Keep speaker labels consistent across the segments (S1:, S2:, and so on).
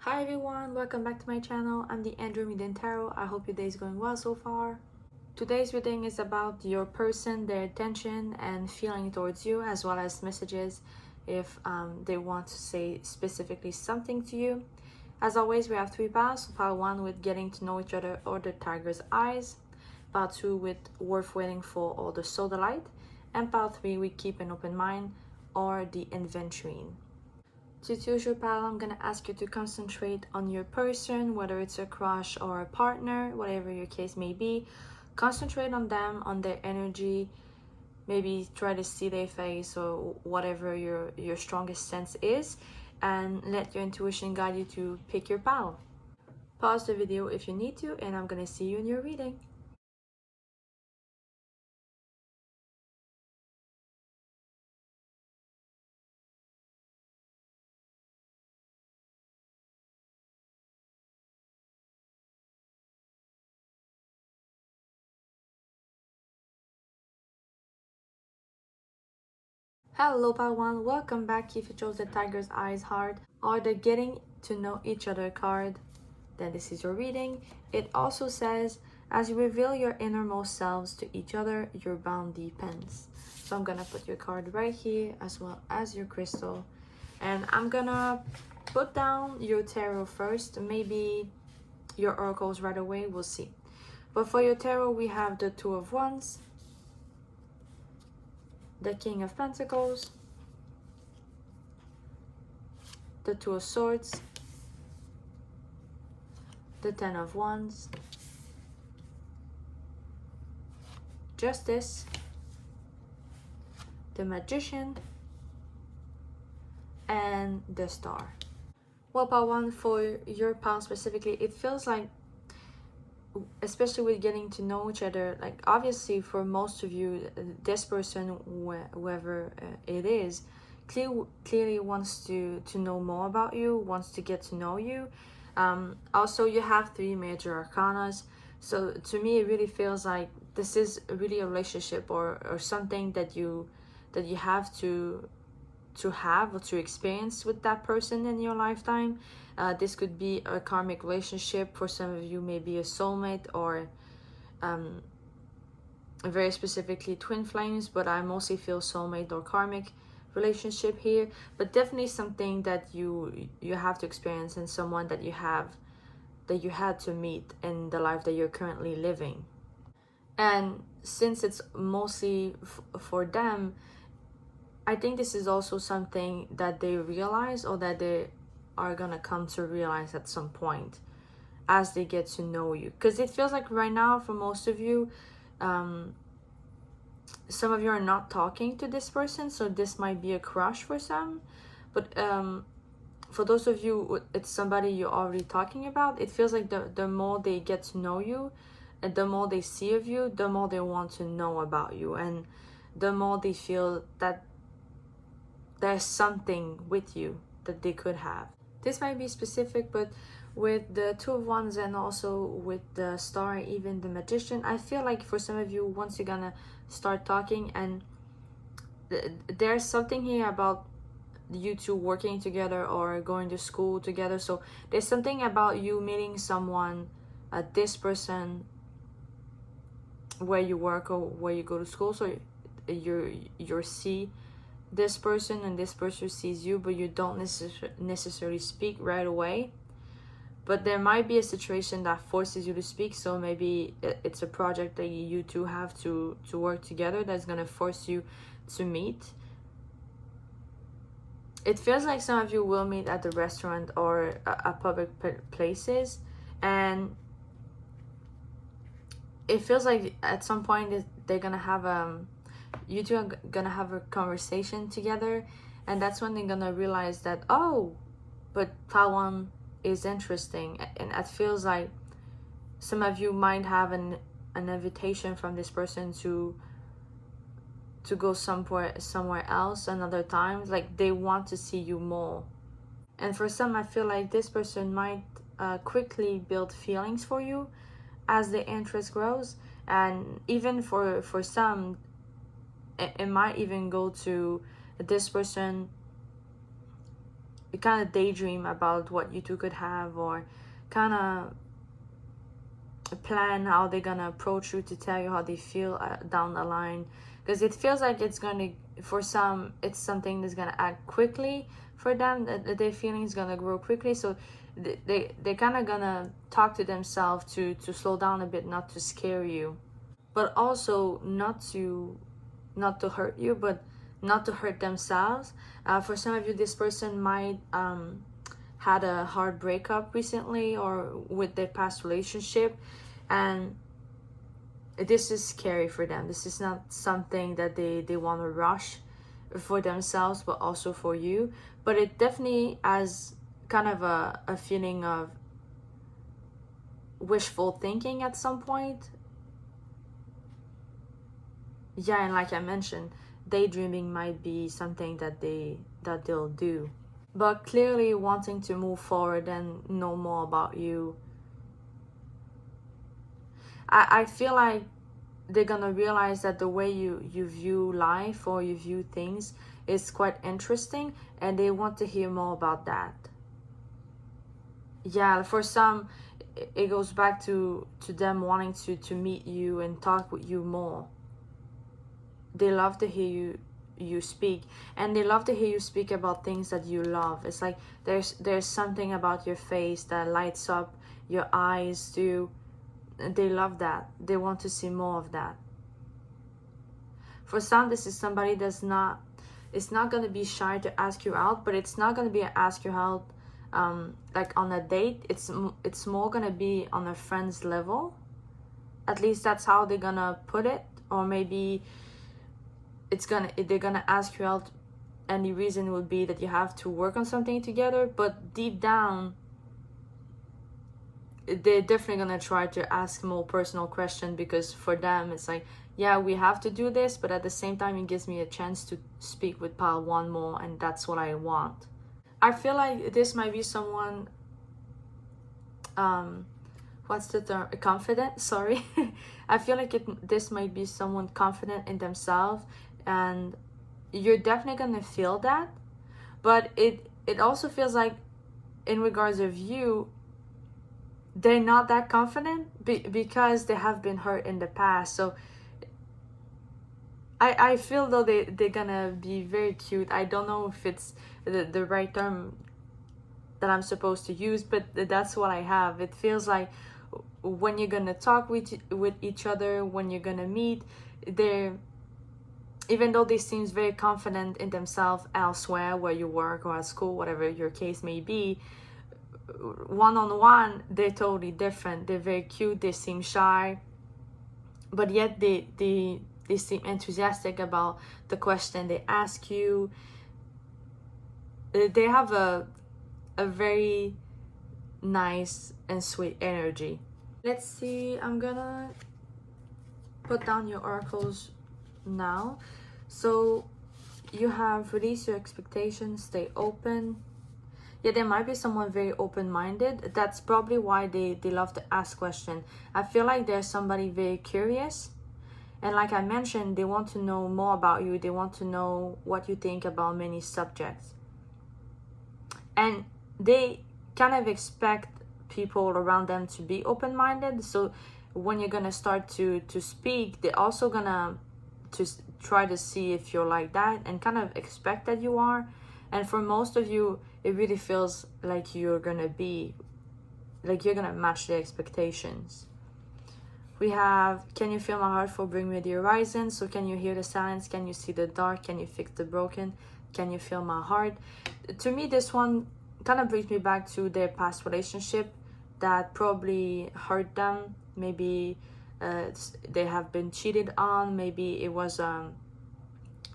S1: Hi everyone, welcome back to my channel. I'm the Andrew Reading Tarot. I hope your day is going well so far. Today's reading is about your person, their attention and feeling towards you, as well as messages if they want to say specifically something to you. As always, we have three piles. So pile 1 with getting to know each other or the tiger's eyes, pile 2 with worth waiting for or the soul delight, and pile 3 with keep an open mind or the inventory. To choose your pal, I'm gonna ask you to concentrate on your person, whether it's a crush or a partner, whatever your case may be. Concentrate on them, on their energy. Maybe try to see their face or whatever your strongest sense is, and let your intuition guide you to pick your pal. Pause the video if you need to, and I'm gonna see you in your reading. Hello pal 1, welcome back. If you chose the tiger's eyes heart or the getting to know each other card, then this is your reading. It also says, as you reveal your innermost selves to each other, your bond deepens. So I'm gonna put your card right here as well as your crystal, and I'm gonna put down your tarot first, maybe your oracles right away, we'll see. But for your tarot, we have the Two of Wands, the King of Pentacles, the Two of Swords, the Ten of Wands, Justice, the Magician, and the Star. Well, pal 1, for your pal specifically, it feels like, especially with getting to know each other, like obviously for most of you, this person, whoever it is, clearly wants to know more about you, wants to get to know you. Also, you have 3 major arcanas, so to me it really feels like this is really a relationship or something that you have to have or to experience with that person in your lifetime. This could be a karmic relationship. For some of you, maybe a soulmate, or very specifically twin flames, but I mostly feel soulmate or karmic relationship here. But definitely something that you have to experience, and someone that you had to meet in the life that you're currently living. And since it's mostly for them, I think this is also something that they realize, or that they are gonna come to realize at some point as they get to know you. Because it feels like right now, for most of you, some of you are not talking to this person, so this might be a crush for some. But for those of you, it's somebody you're already talking about. It feels like the more they get to know you, and the more they see of you, the more they want to know about you, and the more they feel that there's something with you that they could have. This might be specific, but with the Two of Wands and also with the Star, even the Magician, I feel like for some of you, once you're gonna start talking, and there's something here about you two working together or going to school together. So there's something about you meeting someone, this person, where you work or where you go to school. So you're see this person, and this person sees you, but you don't necessarily speak right away. But there might be a situation that forces you to speak. So maybe it's a project that you two have to work together that's going to force you to meet. It feels like some of you will meet at the restaurant or a public places, and it feels like at some point they're gonna have you two are gonna have a conversation together, and that's when they're gonna realize that, oh, but Taiwan is interesting. And it feels like some of you might have an invitation from this person to go somewhere else another time. Like they want to see you more. And for some, I feel like this person might quickly build feelings for you as the interest grows. And even for some, it might even go to this person kind of daydream about what you two could have, or kind of plan how they're gonna approach you to tell you how they feel down the line, because it feels like it's gonna, for some, it's something that's gonna act quickly for them, that their feelings gonna grow quickly, so they're kind of gonna talk to themselves to slow down a bit, not to scare you, but also not to hurt you, but not to hurt themselves. For some of you, this person might had a hard breakup recently, or with their past relationship, and this is scary for them. This is not something that they want to rush for themselves, but also for you. But it definitely has kind of a feeling of wishful thinking at some point. Yeah, and like I mentioned, daydreaming might be something that they'll do, but clearly wanting to move forward and know more about you. I feel like they're gonna realize that the way you view life, or you view things, is quite interesting, and they want to hear more about that. Yeah, for some, it goes back to them wanting to meet you and talk with you more. They love to hear you speak, and they love to hear you speak about things that you love. It's like there's something about your face that lights up, your eyes do. They love that. They want to see more of that. For some, this is somebody that's not, it's not going to be shy to ask you out, but it's not going to be an ask you out like on a date. It's more going to be on a friend's level. At least that's how they're going to put it. Or maybe they're gonna ask you out, and the reason would be that you have to work on something together, but deep down they're definitely gonna try to ask more personal questions, because for them it's like, yeah, we have to do this, but at the same time it gives me a chance to speak with pile one more, and that's what I want. I feel like this might be someone what's the term, confident, sorry. I feel like this might be someone confident in themselves, and you're definitely gonna feel that, but it also feels like, in regards of you, they're not that confident because they have been hurt in the past. So I feel though they're gonna be very cute. I don't know if it's the right term that I'm supposed to use, but that's what I have. It feels like when you're gonna talk with each other, when you're gonna meet, they're, even though they seems very confident in themselves elsewhere, where you work or at school, whatever your case may be, one-on-one they're totally different. They're very cute, they seem shy, but yet they seem enthusiastic about the question they ask you. They have a very nice and sweet energy. Let's see, I'm gonna put down your oracles now. So you have release your expectations, stay open. Yeah, there might be someone very open-minded. That's probably why they love to ask questions. I feel like there's somebody very curious, and like I mentioned, they want to know more about you. They want to know what you think about many subjects, and they kind of expect people around them to be open-minded. So when you're gonna start to speak, they're also gonna to try to see if you're like that, and kind of expect that you are. And for most of you, it really feels like you're gonna match their expectations. We have, can you feel my heart for bring me the horizon? So can you hear the silence? Can you see the dark? Can you fix the broken? Can you feel my heart? To me, this one kind of brings me back to their past relationship that probably hurt them. Maybe they have been cheated on. Maybe it was a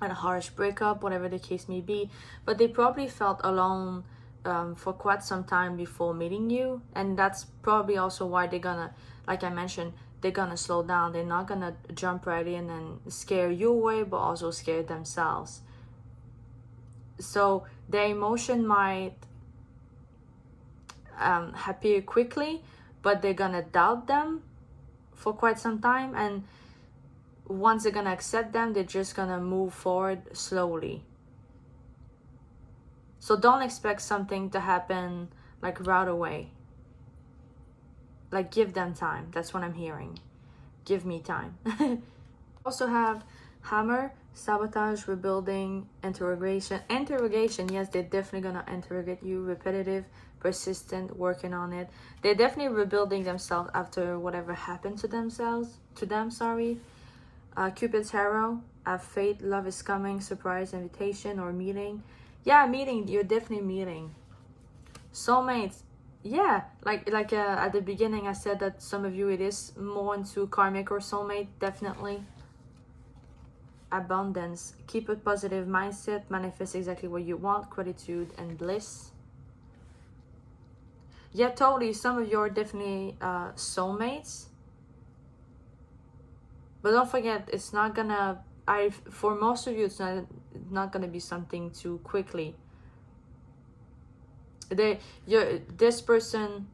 S1: harsh breakup, whatever the case may be. But they probably felt alone for quite some time before meeting you. And that's probably also why they're gonna, like I mentioned, they're gonna slow down. They're not gonna jump right in and scare you away, but also scare themselves. So their emotion might appear quickly, but they're gonna doubt them for quite some time, and once they're gonna accept them, they're just gonna move forward slowly. So don't expect something to happen like right away. Like, give them time. That's what I'm hearing. Give me time. Also have hammer, sabotage, rebuilding, interrogation. Interrogation, yes, they're definitely gonna interrogate you. Repetitive, persistent, working on it. They're definitely rebuilding themselves after whatever happened to them, sorry. Cupid's arrow, have faith, love is coming, surprise, invitation, or meeting. Yeah, meeting, you're definitely meeting. Soulmates, yeah, like at the beginning I said that some of you, it is more into karmic or soulmate, definitely. Abundance, keep a positive mindset, manifest exactly what you want, gratitude and bliss. Yeah, totally, some of you are definitely soulmates. But don't forget, it's not gonna, for most of you, it's not gonna be something too quickly. This person,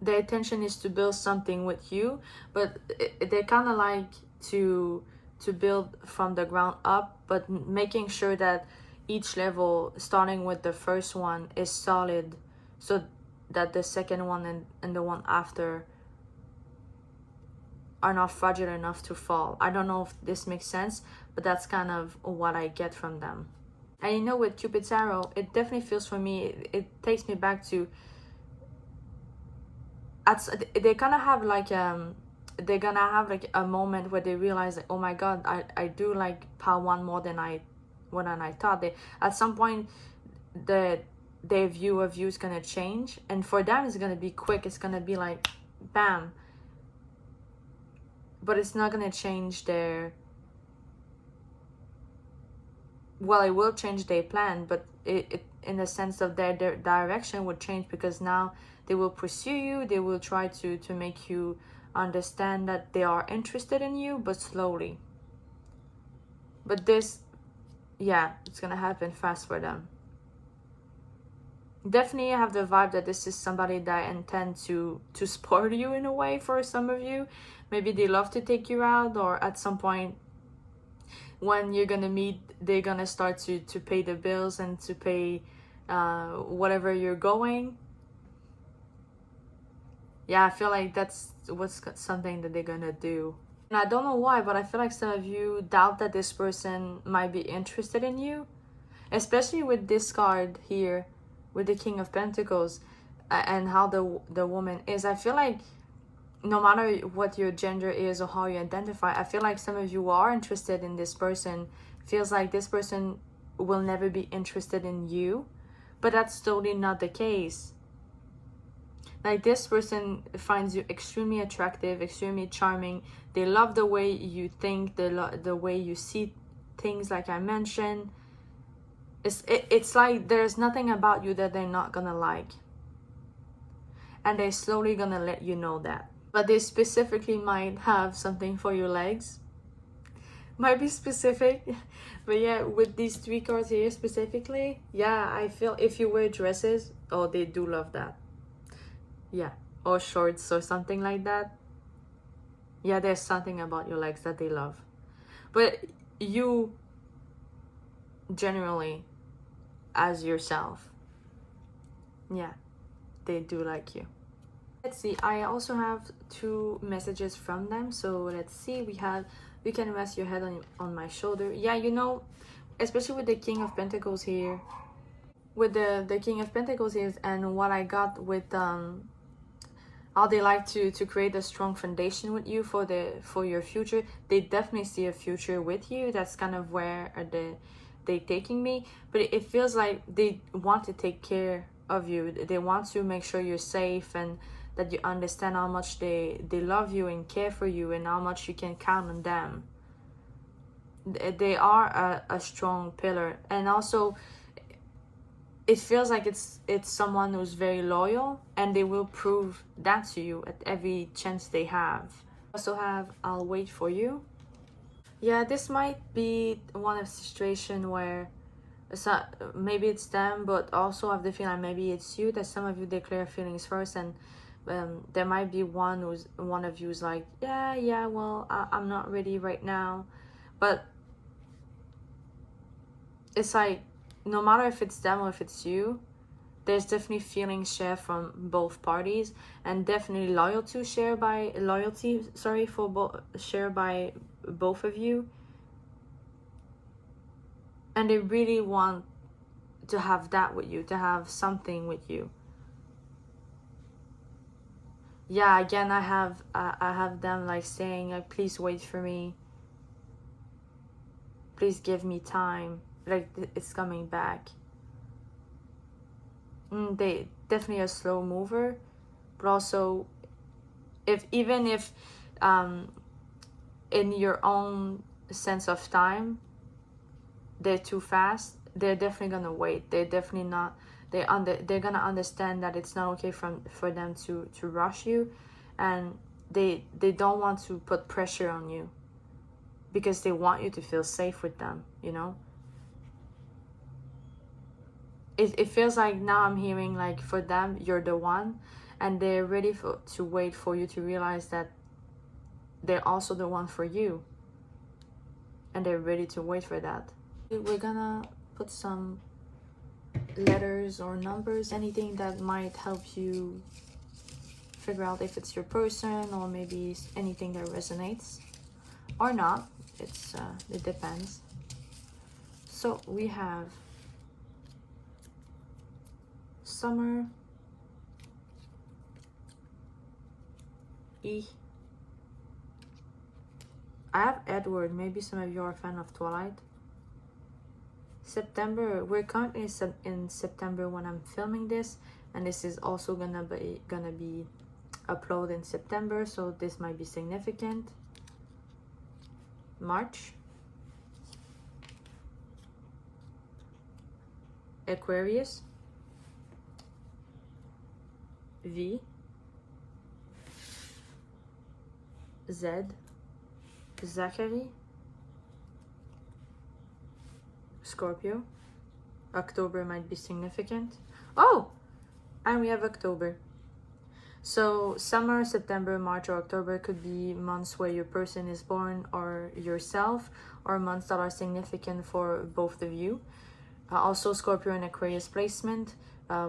S1: their intention is to build something with you, but they kind of like to build from the ground up, but making sure that each level, starting with the first one, is solid, so that the second one and the one after are not fragile enough to fall. I don't know if this makes sense, but that's kind of what I get from them. And you know, with Cupid's arrow, it definitely feels for me, it takes me back to, they kind of have like they're gonna have like a moment where they realize like, oh my god, I do like part one more than I thought. They, at some point, their view of you is gonna change, and for them it's gonna be quick. It's gonna be like bam, but it's not gonna change their, well, it will change their plan, but it in the sense of their direction would change, because now they will pursue you. They will try to make you understand that they are interested in you, but slowly. But this, yeah, it's gonna happen fast for them. Definitely have the vibe that this is somebody that intend to spoil you in a way. For some of you, maybe they love to take you out, or at some point when you're gonna meet, they're gonna start to pay the bills and to pay whatever you're going. Yeah, I feel like that's what's something that they're gonna do. And I don't know why, but I feel like some of you doubt that this person might be interested in you, especially with this card here, with the King of Pentacles, and how the woman is. I feel like no matter what your gender is or how you identify, I feel like some of you are interested in this person. Feels like this person will never be interested in you, but that's totally not the case. Like, this person finds you extremely attractive, extremely charming. They love the way you think, the way you see things, like I mentioned. It's like there's nothing about you that they're not gonna like, and they're slowly gonna let you know that. But they specifically might have something for your legs. Might be specific, but yeah, with these three cards here specifically, yeah, I feel if you wear dresses, oh, they do love that. Yeah, or shorts or something like that. Yeah, there's something about your legs that they love. But you, generally, as yourself, yeah, they do like you. Let's see, I also have 2 messages from them. So let's see, we have, you can rest your head on my shoulder. Yeah, you know, especially with the King of Pentacles here, with the King of Pentacles here, and what I got with how they like to create a strong foundation with you for your future. They definitely see a future with you. That's kind of where they taking me. But it feels like they want to take care of you. They want to make sure you're safe, and that you understand how much they love you and care for you, and how much you can count on them. They are a strong pillar. And also, it feels like it's someone who's very loyal, and they will prove that to you at every chance they have. Also have, I'll wait for you. Yeah, this might be one of the situation where maybe it's them, but also I have the feeling maybe it's you, that some of you declare feelings first, and there might be one of you is like, yeah, well, I'm not ready right now. But it's like no matter if it's them or if it's you, there's definitely feelings shared from both parties, and definitely loyalty for both shared by both of you, and they really want to have that with you, to have something with you. Yeah, again, I have them like saying like, please wait for me, please give me time, like it's coming back. They definitely a slow mover, but also even if in your own sense of time they're too fast, they're definitely gonna wait. They're definitely not, they're gonna understand that it's not okay for them to rush you, and they don't want to put pressure on you because they want you to feel safe with them, you know. It feels like now I'm hearing like for them you're the one, and they're ready to wait for you to realize that they're also the one for you, and they're ready to wait for that. We're gonna put some letters or numbers, anything that might help you figure out if it's your person, or maybe anything that resonates or not. It depends. So we have Summer, E. I have Edward. Maybe some of you are a fan of Twilight. September. We're currently in September when I'm filming this, and this is also gonna be uploaded in September, so this might be significant. March, Aquarius, V, Z, Zachary, Scorpio. October might be significant. Oh, and we have October. So summer, September, March, or October could be months where your person is born or yourself, or months that are significant for both of you. Also, Scorpio and Aquarius placement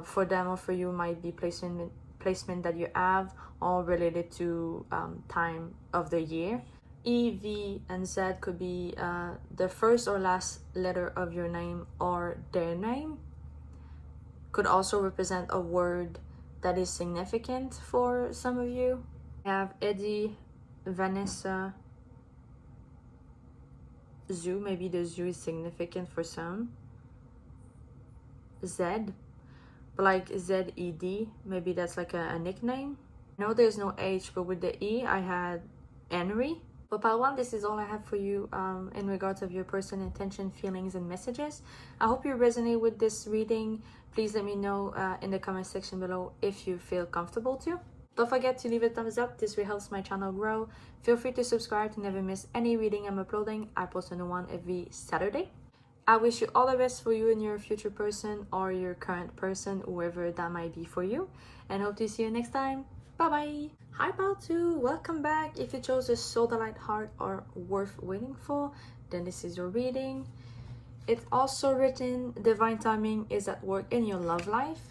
S1: for them or for you might be placement that you have, all related to time of the year. E, V, and Z could be the first or last letter of your name or their name. Could also represent a word that is significant for some of you. I have Eddie, Vanessa, Zoo. Maybe the zoo is significant for some. Z, but like Z-E-D, maybe that's like a nickname. I know there's no H, but with the E I had Henry. But part one, this is all I have for you in regards of your person, intention, feelings, and messages. I hope you resonate with this reading. Please let me know in the comment section below if you feel comfortable to. Don't forget to leave a thumbs up. This really helps my channel grow. Feel free to subscribe to never miss any reading I'm uploading. I post a new one every Saturday. I wish you all the best for you and your future person, or your current person, whoever that might be for you. And hope to see you next time. Bye-bye. Hi, Pal 2. Welcome back. If you chose a soul, delight, heart, or worth waiting for, then this is your reading. It's also written, divine timing is at work in your love life,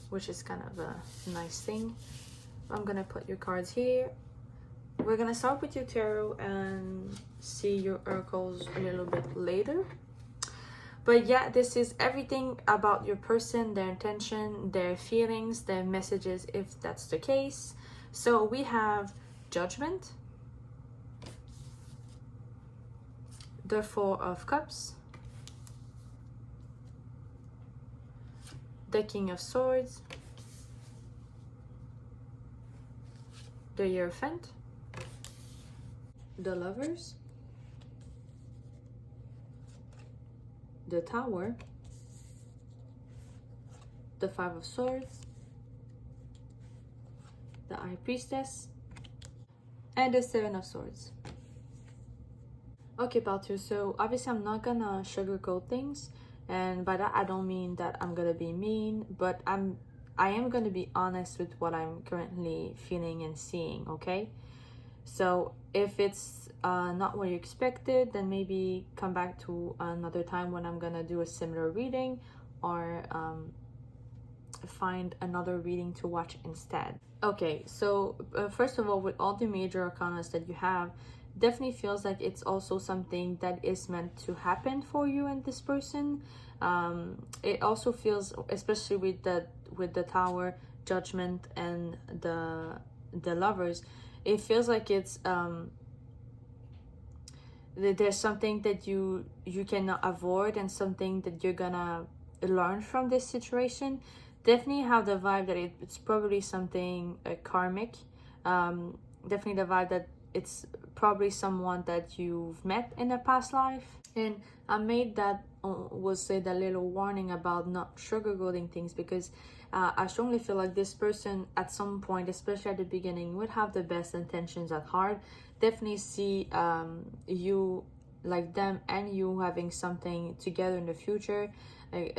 S1: which is kind of a nice thing. I'm gonna put your cards here. We're gonna start with your tarot and see your oracles a little bit later. But yeah, this is everything about your person, their intention, their feelings, their messages, if that's the case. So we have Judgment, the Four of Cups, the King of Swords, the Hierophant, the Lovers, the Tower, the Five of Swords, the High Priestess, and the Seven of Swords. Okay, Pal 2, so obviously I'm not gonna sugarcoat things, and by that I don't mean that I'm gonna be mean, but I am gonna be honest with what I'm currently feeling and seeing, okay? So if it's not what you expected, then maybe come back to another time when I'm gonna do a similar reading, or find another reading to watch instead. Okay, so first of all, with all the major arcanas that you have, definitely feels like it's also something that is meant to happen for you and this person. It also feels, especially with the Tower, Judgment, and the Lovers, it feels like it's there's something that you cannot avoid, and something that you're gonna learn from this situation. Definitely have the vibe that it's probably something karmic. Definitely the vibe that it's probably someone that you've met in a past life. And I made that will say that little warning about not sugarcoating things, because I strongly feel like this person at some point, especially at the beginning, would have the best intentions at heart. Definitely see you, like them and you, having something together in the future.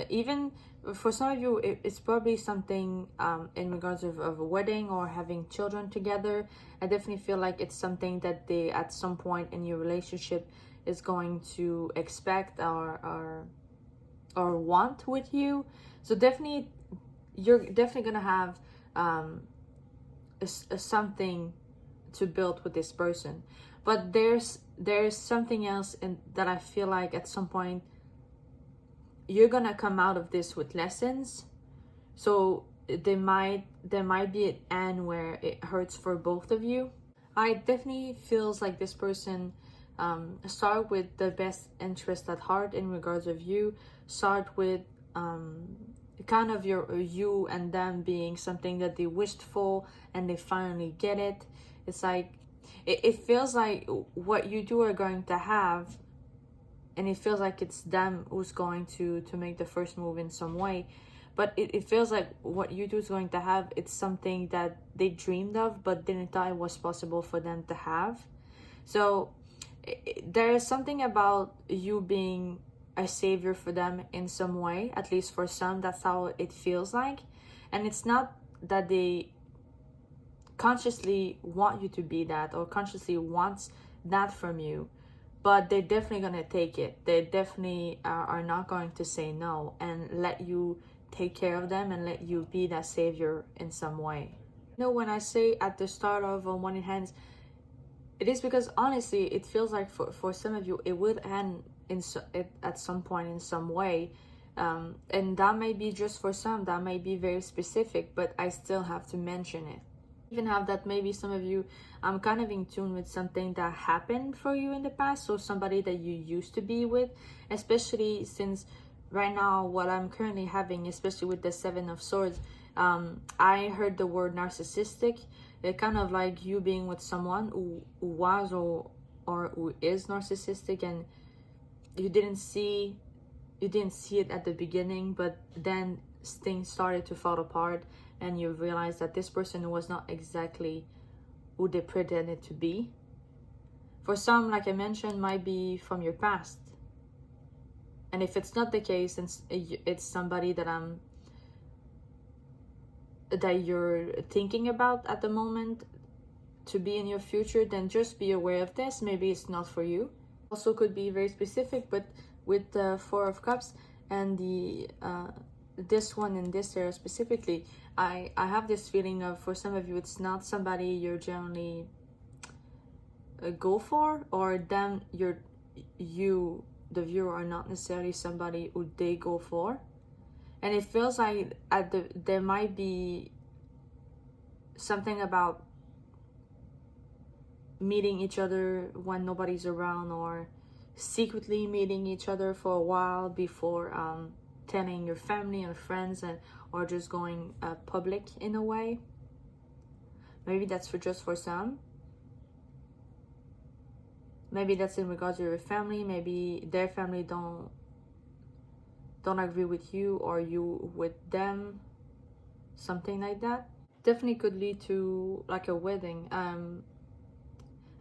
S1: Even for some of you, it's probably something in regards of a wedding or having children together. I definitely feel like it's something that they at some point in your relationship is going to expect or want with you. So definitely, you're definitely gonna have something to build with this person. But there's something else in that I feel like at some point you're gonna come out of this with lessons. So there might be an end where it hurts for both of you. I definitely feels like this person start with the best interest at heart in regards of you. Start with kind of you and them being something that they wished for, and they finally get it. It's like it feels like what you two are going to have, and it feels like it's them who's going to make the first move in some way. But it feels like what you two is going to have, it's something that they dreamed of but didn't thought it was possible for them to have. So there is something about you being a savior for them in some way. At least for some, that's how it feels like. And it's not that they consciously want you to be that, or consciously wants that from you, but they're definitely gonna take it. They definitely are not going to say no, and let you take care of them and let you be that savior in some way. You know, when I say at the start of On One Hand, it is because honestly it feels like for some of you it would end at some point in some way. And that may be just for some, that may be very specific, but I still have to mention it. Even have that maybe some of you kind of in tune with something that happened for you in the past, so somebody that you used to be with, especially since right now what I'm currently having, especially with the Seven of Swords, I heard the word narcissistic. It kind of like you being with someone who was or who is narcissistic, and you didn't see it at the beginning, but then things started to fall apart, and you realize that this person was not exactly who they pretended to be. For some, like I mentioned, might be from your past. And if it's not the case, then it's somebody that you're thinking about at the moment to be in your future, then just be aware of this. Maybe it's not for you. Also could be very specific, but with the Four of Cups and the this one in this area specifically, I have this feeling of, for some of you, it's not somebody you're generally go for, or them you the viewer are not necessarily somebody who they go for. And it feels like there might be something about meeting each other when nobody's around, or secretly meeting each other for a while before telling your family and friends, and or just going public in a way. Maybe that's just for some. Maybe that's in regards to your family. Maybe their family don't agree with you, or you with them, something like that. Definitely could lead to like a wedding.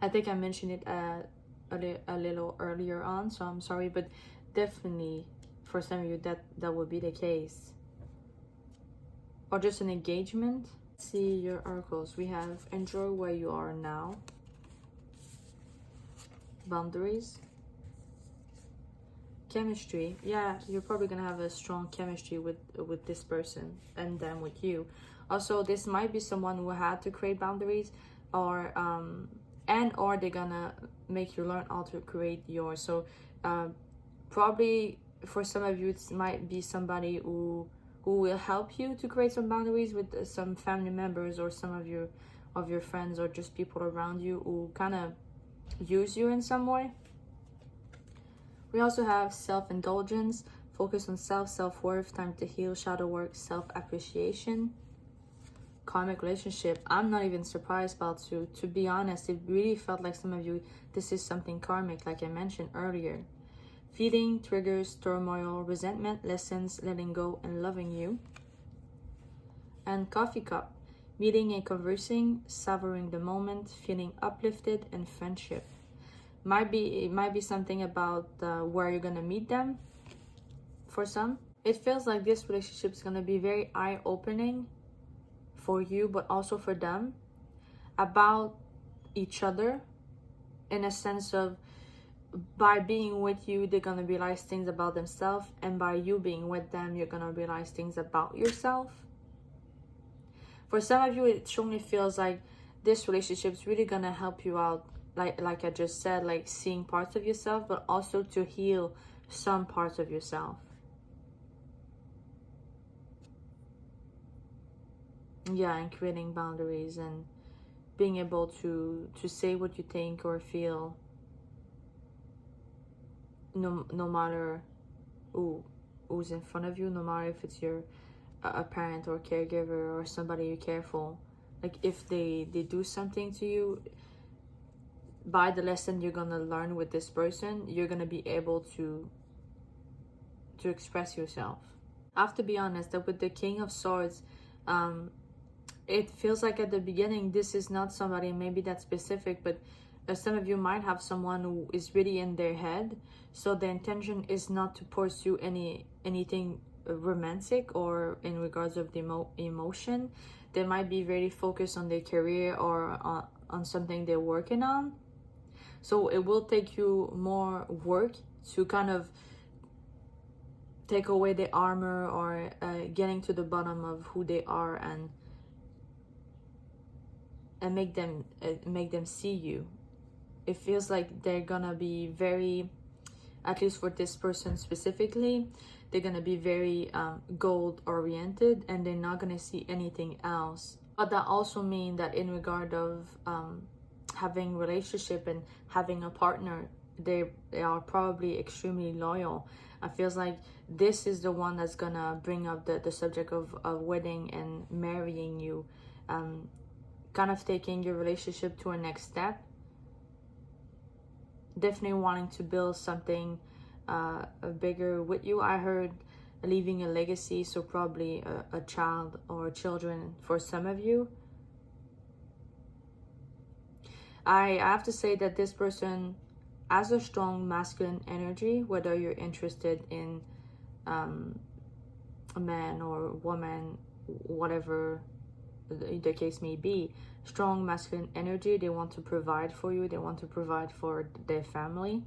S1: I think I mentioned it a little earlier on, so I'm sorry, but definitely for some of you that would be the case. Or just an engagement. Let's see your oracles. We have enjoy where you are now. Boundaries. Chemistry. Yeah, you're probably gonna have a strong chemistry with this person and them with you. Also, this might be someone who had to create boundaries, or and or they're gonna make you learn how to create yours. So probably for some of you it might be somebody who will help you to create some boundaries with some family members, or some of your friends, or just people around you who kind of use you in some way. We also have self-indulgence, focus on self-worth, time to heal, shadow work, self-appreciation. Karmic relationship. I'm not even surprised about to be honest. It really felt like some of you, this is something karmic, like I mentioned earlier. Feeding, triggers, turmoil, resentment, lessons, letting go, and loving you. And coffee cup. Meeting and conversing, savoring the moment, feeling uplifted, and friendship. It might be something about where you're gonna meet them. For some, it feels like this relationship is gonna be very eye-opening for you, but also for them, about each other, in a sense of, by being with you, they're gonna realize things about themselves, and by you being with them, you're gonna realize things about yourself. For some of you, it strongly feels like this relationship is really gonna help you out, like I just said, like seeing parts of yourself, but also to heal some parts of yourself. Yeah, and creating boundaries and being able to say what you think or feel, no matter who's in front of you, no matter if it's your a parent or caregiver or somebody you care for. Like if they do something to you, by the lesson you're gonna learn with this person, you're gonna be able to express yourself. I have to be honest that with the King of Swords, it feels like at the beginning this is not somebody maybe that specific, but some of you might have someone who is really in their head, so the intention is not to pursue anything romantic or in regards of the emotion. They might be very focused on their career or on something they're working on, so it will take you more work to kind of take away the armor, or getting to the bottom of who they are, and make them see you. It feels like they're gonna be very, at least for this person specifically, they're gonna be very goal oriented, and they're not gonna see anything else. But that also means that in regard of having relationship and having a partner, they are probably extremely loyal. It feels like this is the one that's gonna bring up the subject of wedding and marrying you, kind of taking your relationship to a next step. Definitely wanting to build something bigger with you. I heard leaving a legacy, so probably a child or children for some of you. I have to say that this person has a strong masculine energy, whether you're interested in a man or woman, whatever the case may be. Strong masculine energy. They want to provide for you. They want to provide for their family.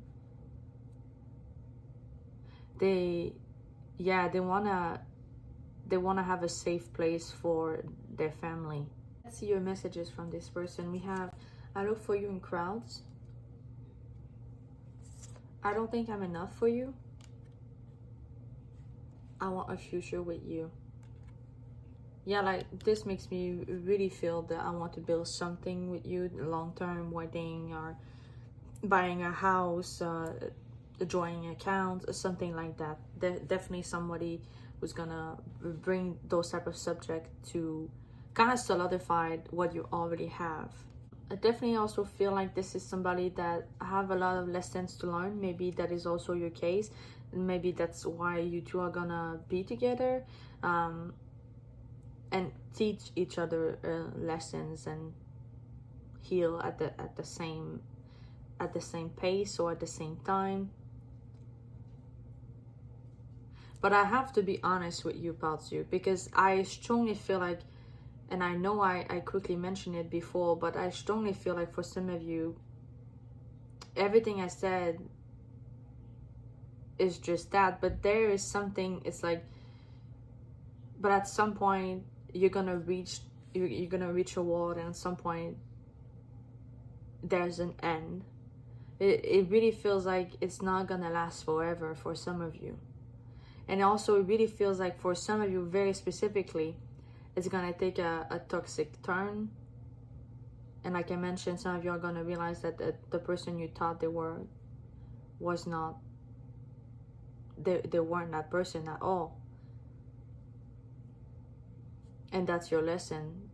S1: They wanna have a safe place for their family. Let's see your messages from this person. We have, I look for you in crowds. I don't think I'm enough for you. I want a future with you. Yeah, like this makes me really feel that I want to build something with you, long-term wedding, or buying a house, joining account, or something like that. Definitely somebody who's gonna bring those type of subject to kind of solidify what you already have. I definitely also feel like this is somebody that have a lot of lessons to learn. Maybe that is also your case. Maybe that's why you two are gonna be together. And teach each other lessons and heal at the same pace or at the same time. But I have to be honest with you, Paltsu, because I strongly feel like, and I know I quickly mentioned it before, but I strongly feel like for some of you, everything I said is just that, but there is something, it's like, but at some point you're gonna reach a wall, and at some point there's an end. It really feels like it's not gonna last forever for some of you. And also it really feels like for some of you very specifically, it's gonna take a toxic turn. And like I mentioned, some of you are gonna realize that the person you thought they were was not, they weren't that person at all. And that's your lesson.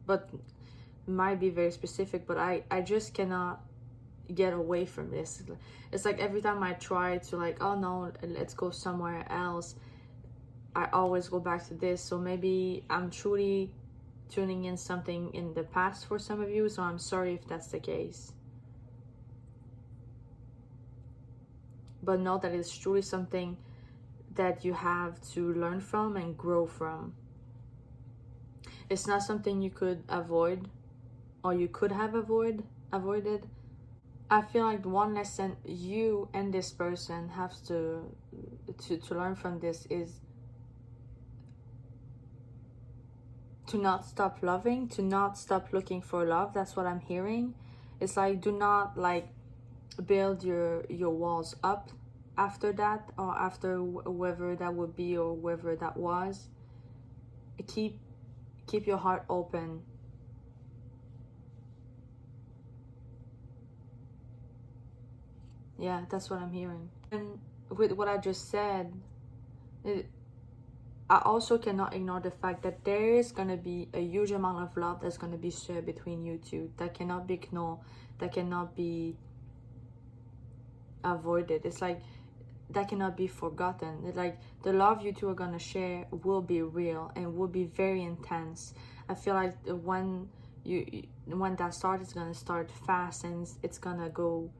S1: But it might be very specific, but I just cannot get away from this. It's like every time I try to like, oh no, let's go somewhere else, I always go back to this. So maybe I'm truly tuning in something in the past for some of you, so I'm sorry if that's the case. But know that it's truly something that you have to learn from and grow from. It's not something you could avoid, or you could have avoided. I feel like one lesson you and this person have to learn from this is to not stop loving, to not stop looking for love. That's what I'm hearing. It's like, do not like build your walls up after that, or after whoever that would be, or whoever that was. Keep your heart open. Yeah, that's what I'm hearing. And with what I just said, I also cannot ignore the fact that there is going to be a huge amount of love that's going to be shared between you two. That cannot be ignored. That cannot be avoided. It's like, that cannot be forgotten. It's like, the love you two are going to share will be real and will be very intense. I feel like when that starts, it's going to start fast, and it's going to go,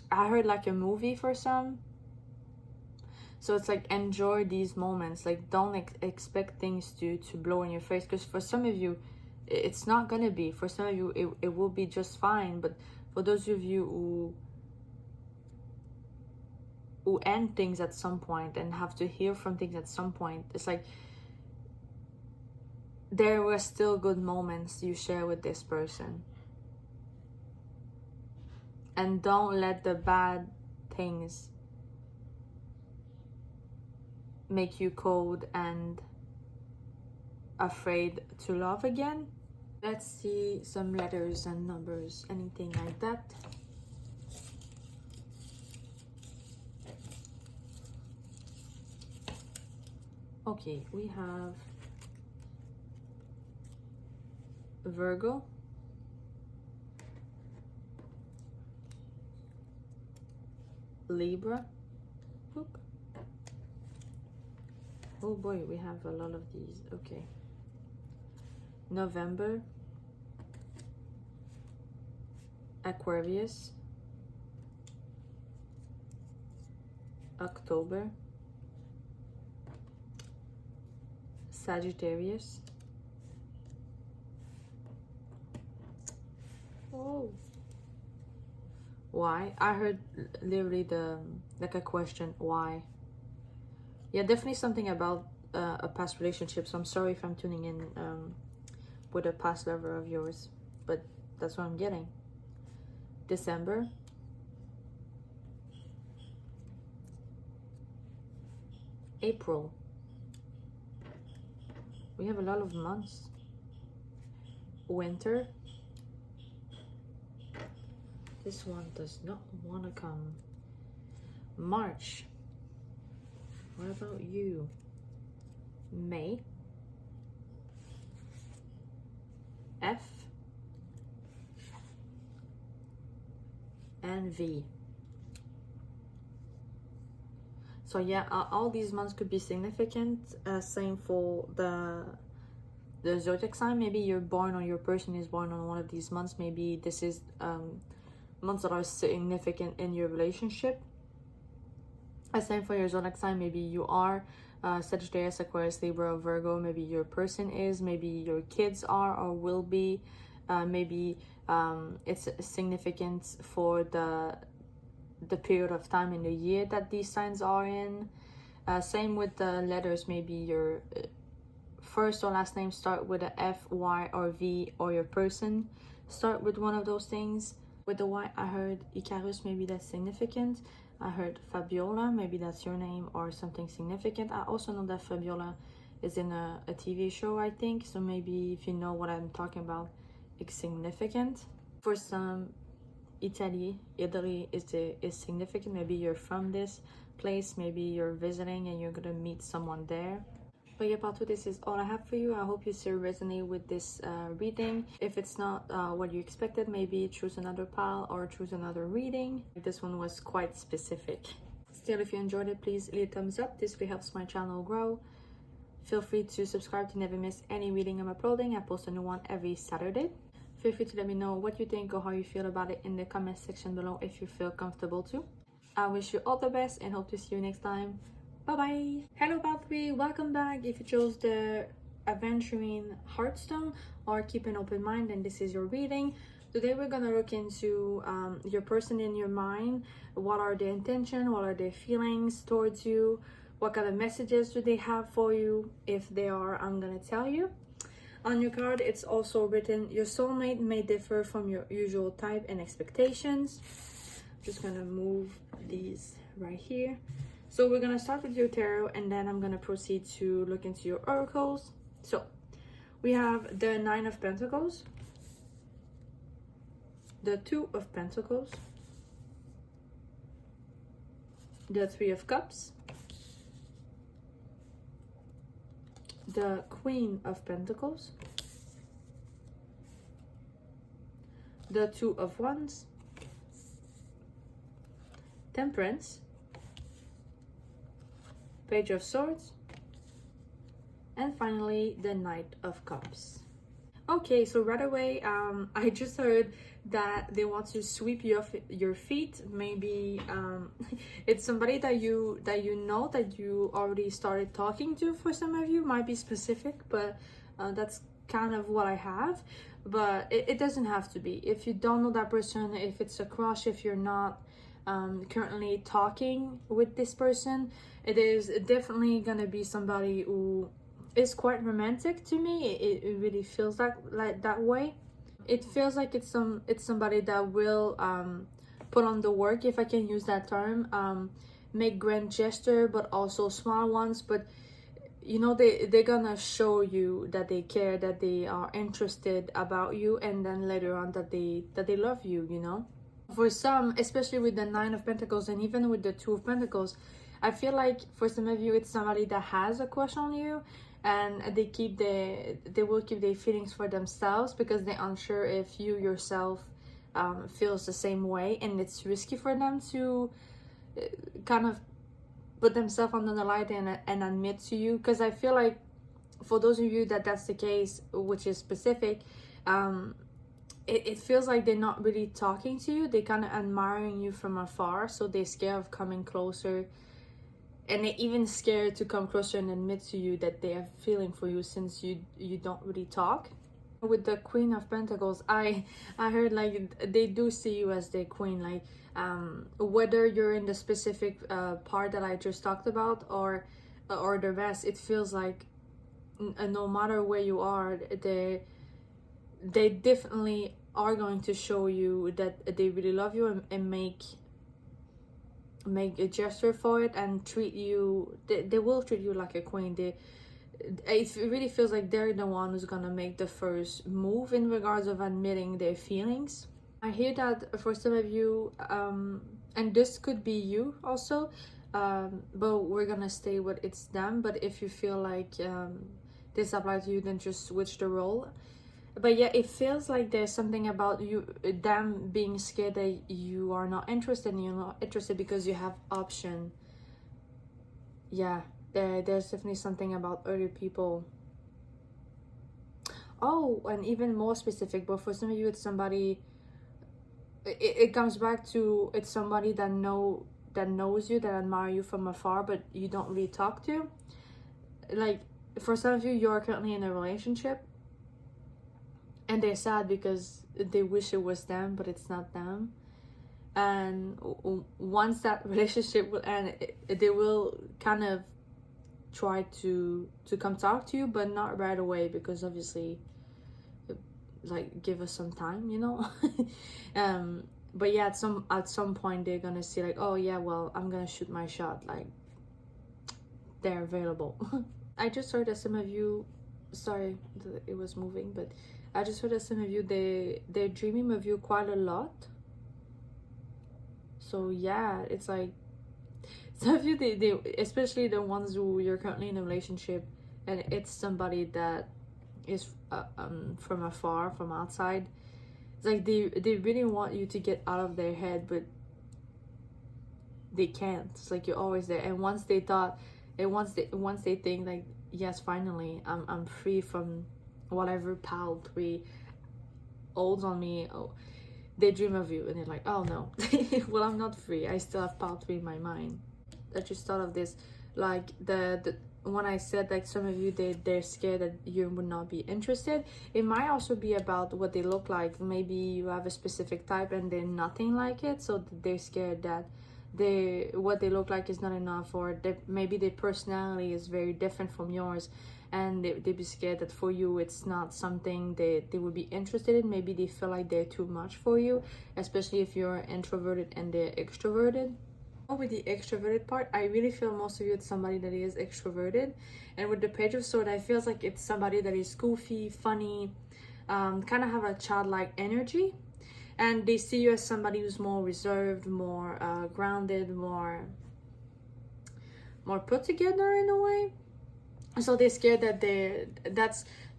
S1: I heard like a movie for some. So it's like, enjoy these moments. Like, don't expect things to blow in your face, because for some of you it's not gonna be. For some of you it will be just fine. But for those of you who end things at some point and have to heal from things at some point, it's like, there were still good moments you share with this person. And don't let the bad things make you cold and afraid to love again. Let's see some letters and numbers, anything like that. Okay, we have Virgo, Libra. Oop. Oh boy, we have a lot of these. Okay. November, Aquarius, October, Sagittarius. Oh. Why? I heard literally like a question, why? Yeah, definitely something about a past relationship. So I'm sorry if I'm tuning in with a past lover of yours, but that's what I'm getting. December, April. We have a lot of months. Winter. This one does not want to come. March. What about you? May. F. And V. So yeah, all these months could be significant. Same for the zodiac sign. Maybe you're born, or your person is born on one of these months. Maybe this is months that are significant in your relationship. Same for your zodiac sign. Maybe you are Sagittarius, Aquarius, Libra, Virgo. Maybe your person is. Maybe your kids are or will be Maybe it's significant for the period of time in the year that these signs are in. Same with the letters. Maybe your first or last name start with a F, Y, or V, or your person start with one of those things. With the Y, I heard Icarus, maybe that's significant. I heard Fabiola, maybe that's your name or something significant. I also know that Fabiola is in a TV show, I think. So maybe if you know what I'm talking about, it's significant. For some, Italy is significant. Maybe you're from this place, maybe you're visiting and you're gonna meet someone there. But yeah, Patu, this is all I have for you. I hope you still resonate with this reading. If it's not what you expected, maybe choose another pile or choose another reading. This one was quite specific. Still, if you enjoyed it, please leave a thumbs up. This really helps my channel grow. Feel free to subscribe to never miss any reading I'm uploading. I post a new one every Saturday. Feel free to let me know what you think or how you feel about it in the comment section below if you feel comfortable to. I wish you all the best and hope to see you next time. Bye bye. Hello Valkyrie, welcome back. If you chose the Adventuring Heartstone or Keep an Open Mind, then this is your reading. Today we're gonna look into your person in your mind. What are their intentions? What are their feelings towards you? What kind of messages do they have for you? If they are, I'm gonna tell you. On your card, it's also written, your soulmate may differ from your usual type and expectations. Just gonna move these right here. So we're gonna start with your tarot and then I'm gonna proceed to look into your oracles. So we have the Nine of Pentacles, the Two of Pentacles, the Three of Cups, the Queen of Pentacles, the Two of Wands, Temperance, Page of Swords, and finally the Knight of Cups. Okay, so right away, I just heard that they want to sweep you off your feet. Maybe it's somebody that you know that you already started talking to. For some of you, might be specific, but that's kind of what I have. But it doesn't have to be. If you don't know that person, if it's a crush, if you're not currently talking with this person, it is definitely gonna be somebody who is quite romantic to me. It really feels like that way. It feels like it's somebody that will put on the work, if I can use that term, make grand gesture but also small ones, but you know, they're gonna show you that they care, that they are interested about you, and then later on that they love you, you know. For some, especially with the Nine of Pentacles and even with the Two of Pentacles, I feel like for some of you it's somebody that has a crush on you, and they will keep their feelings for themselves because they're unsure if you yourself feels the same way, and it's risky for them to kind of put themselves under the light and admit to you. Because I feel like for those of you that's the case, which is specific, it feels like they're not really talking to you. They're kind of admiring you from afar, so they're scared of coming closer, and they're even scared to come closer and admit to you that they have feeling for you, since you don't really talk. With the Queen of Pentacles, I heard like they do see you as their queen, like whether you're in the specific part that I just talked about or the rest, it feels like no matter where you are, they definitely are going to show you that they really love you and make a gesture for it and treat you. They will treat you like a queen. It really feels like they're the one who's gonna make the first move in regards of admitting their feelings. I hear that for some of you, and this could be you also, but we're gonna stay with it's them. But if you feel like this applies to you, then just switch the role. But yeah, it feels like there's something about them being scared that you are not interested, and you're not interested because you have option. Yeah, there's definitely something about other people. Oh, and even more specific, but for some of you it's somebody, it comes back to, it's somebody that knows you, that admire you from afar, but you don't really talk to. Like for some of you, you're currently in a relationship, and they're sad because they wish it was them, but it's not them. And once that relationship will end, they will kind of try to come talk to you, but not right away, because obviously, like, give us some time, you know. But yeah, at some point they're gonna see like, oh yeah, well, I'm gonna shoot my shot, like they're available. I just heard that some of you, sorry it was moving, but I just heard that some of you, they're dreaming of you quite a lot. So yeah, it's like some of you, they especially the ones who you're currently in a relationship and it's somebody that is from afar, from outside. It's like they really want you to get out of their head, but they can't. It's like you're always there, and once they thought, and once they think like, yes, finally I'm free from whatever pile 3 holds on me. Oh, they dream of you and they're like, oh no. Well, I'm not free, I still have pile 3 in my mind. I just thought of this, like the when I said like some of you, they're scared that you would not be interested. It might also be about what they look like. Maybe you have a specific type and they're nothing like it, so they're scared that what they look like is not enough, or maybe their personality is very different from yours, and they'd be scared that for you it's not something they would be interested in. Maybe they feel like they're too much for you, especially if you're introverted and they're extroverted. With the extroverted part, I really feel most of you it's somebody that is extroverted, and with the Page of Swords, I feel like it's somebody that is goofy, funny, kind of have a childlike energy, and they see you as somebody who's more reserved, more grounded, more put together in a way. So they're scared that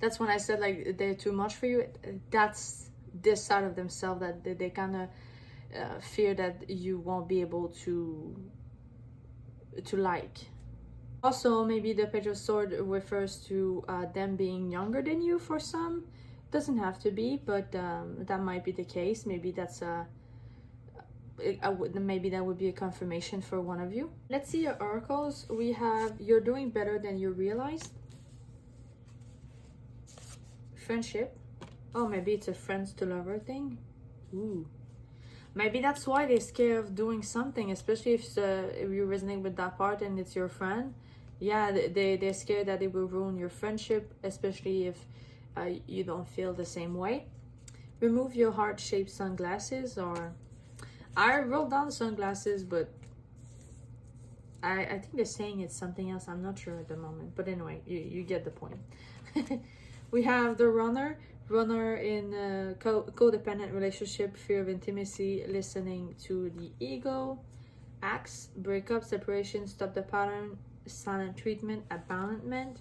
S1: that's when I said like they're too much for you. That's this side of themselves that they kind of fear that you won't be able to like. Also, maybe the Page of Swords refers to them being younger than you for some. Doesn't have to be, but that might be the case. Maybe that's maybe that would be a confirmation for one of you. Let's see your oracles. We have you're doing better than you realized. Friendship. Oh, maybe it's a friends to lover thing. Ooh. Maybe that's why they're scared of doing something, especially if you resonate with that part and it's your friend. Yeah, they're scared that it will ruin your friendship, especially if you don't feel the same way. Remove your heart-shaped sunglasses, or I wrote down sunglasses, but I think they're saying it's something else. I'm not sure at the moment, but anyway, you get the point. We have the runner in a codependent relationship, fear of intimacy, listening to the ego. Axe, breakup, separation, stop the pattern, silent treatment, abandonment.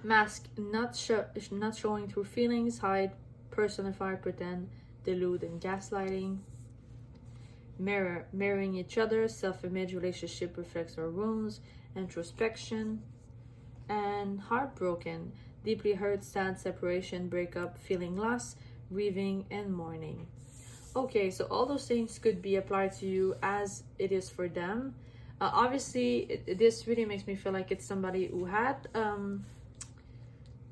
S1: Mask, not showing through feelings, hide, personify, pretend, delude, and gaslighting. Mirror, mirroring each other, self-image, relationship reflects our wounds, introspection. And heartbroken, deeply hurt, sad, separation, breakup, feeling lost, grieving, and mourning. Okay, so all those things could be applied to you as it is for them. Obviously, this really makes me feel like it's somebody who had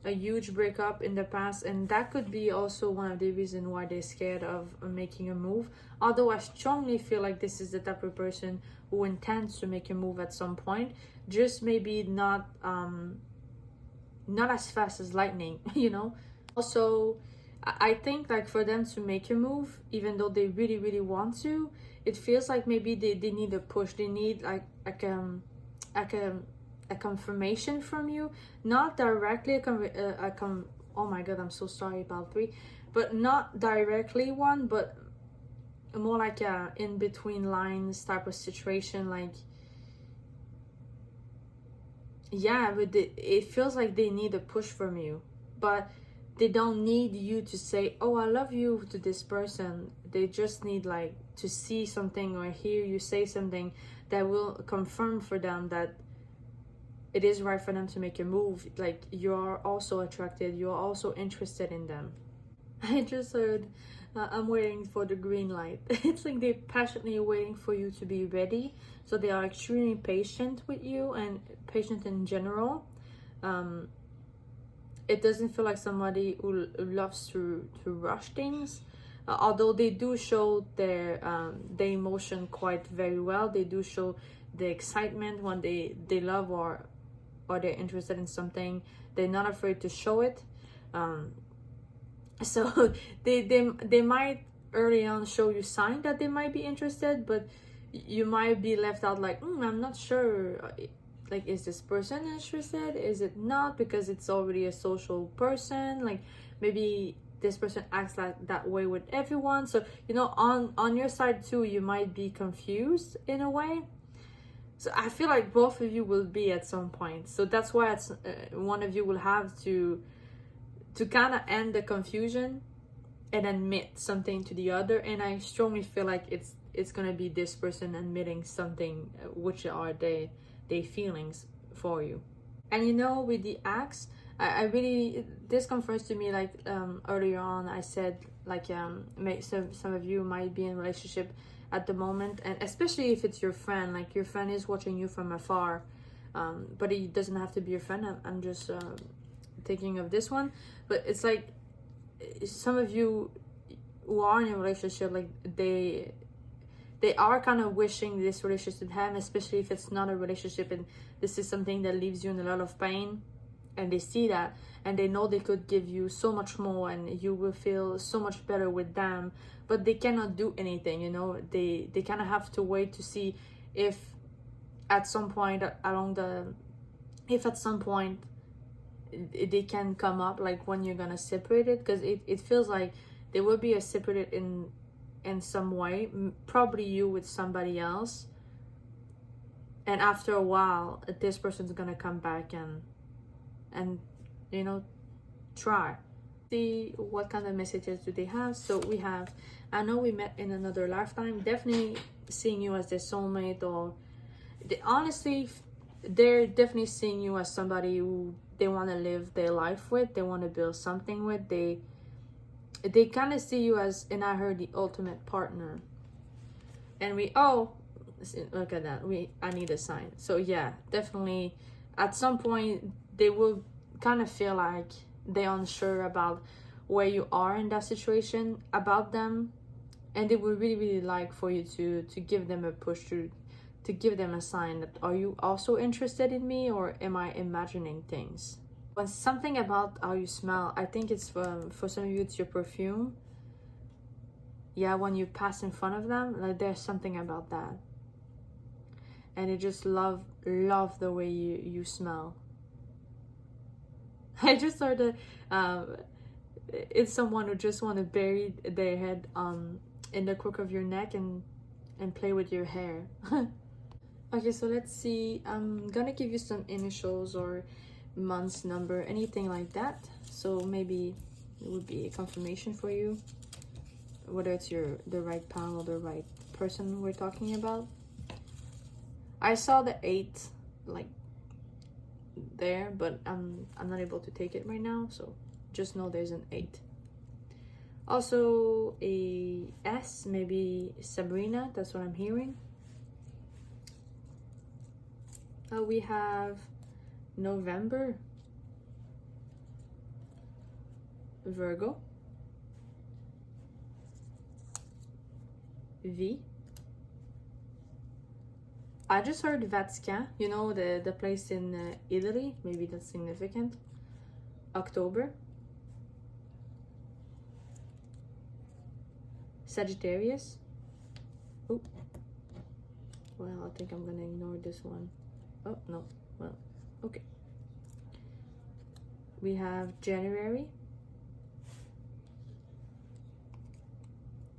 S1: a huge breakup in the past, and that could be also one of the reasons why they're scared of making a move. Although I strongly feel like this is the type of person who intends to make a move at some point, just maybe not as fast as lightning, you know. Also, I think like for them to make a move, even though they really, really want to, it feels like maybe they need a push. They need like a confirmation from you, not directly oh my god, I'm so sorry about 3, but not directly one, but more like a in between lines type of situation. Like, yeah, but it feels like they need a push from you, but they don't need you to say, oh, I love you to this person. They just need like to see something or hear you say something that will confirm for them that it is right for them to make a move. Like, you're also attracted, you're also interested in them. I just heard I'm waiting for the green light. It's like they're passionately waiting for you to be ready. So they are extremely patient with you and patient in general. it doesn't feel like somebody who loves to rush things. Although they do show their emotion quite very well. They do show the excitement when they love or they're interested in something. They're not afraid to show it. So they might early on show you sign that they might be interested, but you might be left out like, I'm not sure, like, is this person interested, is it not, because it's already a social person, like maybe this person acts like that way with everyone. So on your side too, you might be confused in a way. So I feel like both of you will be at some point. So that's why one of you will have to kind of end the confusion and admit something to the other. And I strongly feel like it's gonna be this person admitting something, which are they feelings for you. And with the acts, I really, this confirms to me, like earlier on I said, like some of you might be in a relationship at the moment, and especially if it's your friend, like your friend is watching you from afar, but it doesn't have to be your friend. I'm just thinking of this one, but it's like some of you who are in a relationship, like they are kind of wishing this relationship to happen, especially if it's not a relationship and this is something that leaves you in a lot of pain, and they see that and they know they could give you so much more and you will feel so much better with them, but they cannot do anything. They kind of have to wait to see if at some point they can come up, like when you're gonna separate it, because it feels like they will be separated in some way, probably you with somebody else, and after a while this person's gonna come back and try, see what kind of messages do they have. So we have, I know we met in another lifetime, definitely seeing you as their soulmate, or honestly they're definitely seeing you as somebody who they want to live their life with, they want to build something with, they kind of see you as, and I heard, the ultimate partner. And look at that, I need a sign. So yeah, definitely at some point they will kind of feel like they're unsure about where you are in that situation about them, and they would really, really like for you to give them a push, to give them a sign that, are you also interested in me, or am I imagining things? When something about how you smell, I think it's for some of you it's your perfume. Yeah, when you pass in front of them, like there's something about that, and they just love the way you smell. I just heard that it's someone who just want to bury their head in the crook of your neck and play with your hair. Okay, so let's see. I'm gonna give you some initials or months, number, anything like that. So maybe it would be a confirmation for you, whether it's the right pal or the right person we're talking about. I saw the 8 like there, but I'm not able to take it right now, so just know there's an 8. Also a S, maybe Sabrina, that's what I'm hearing. We have November, Virgo, V. I just heard Vatican, the place in Italy, maybe that's significant. October, Sagittarius. Oh, well, I think I'm gonna ignore this one. Oh no, well, okay. We have January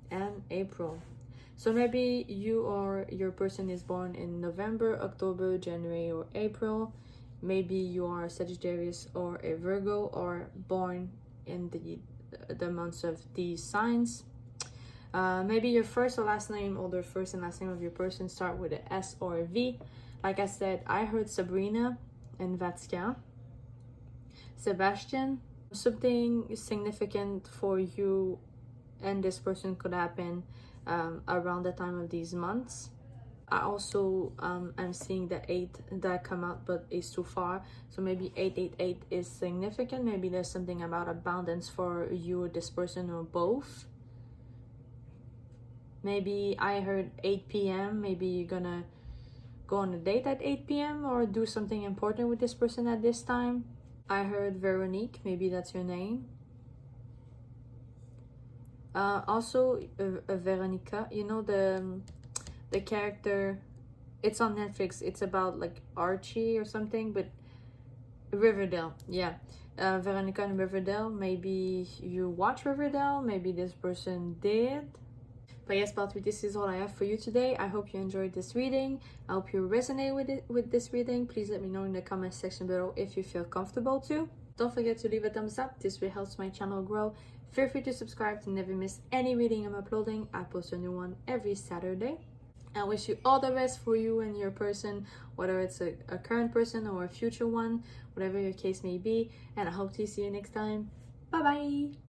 S1: and April. So maybe you or your person is born in November, October, January, or April. Maybe you are Sagittarius or a Virgo, or born in the months of these signs. Maybe your first or last name, or the first and last name of your person start with an S or a V. Like I said, I heard Sabrina and Vatican. Sebastian, something significant for you and this person could happen around the time of these months. I also am seeing the 8 that come out, but it's too far. So maybe 888 is significant. Maybe there's something about abundance for you or this person, or both. Maybe I heard 8 p.m. Maybe you're gonna go on a date at 8 p.m. or do something important with this person at this time. I heard Veronique. Maybe that's your name. Also, Veronica, you know the character, it's on Netflix, it's about like Archie or something, but Riverdale, yeah. Veronica and Riverdale, maybe you watch Riverdale, maybe this person did. But yes, Part 3, this is all I have for you today. I hope you enjoyed this reading. I hope you resonate with this reading. Please let me know in the comment section below if you feel comfortable to. Don't forget to leave a thumbs up, this really helps my channel grow. Feel free to subscribe to never miss any reading I'm uploading. I post a new one every Saturday. I wish you all the best for you and your person, whether it's a current person or a future one, whatever your case may be. And I hope to see you next time. Bye bye!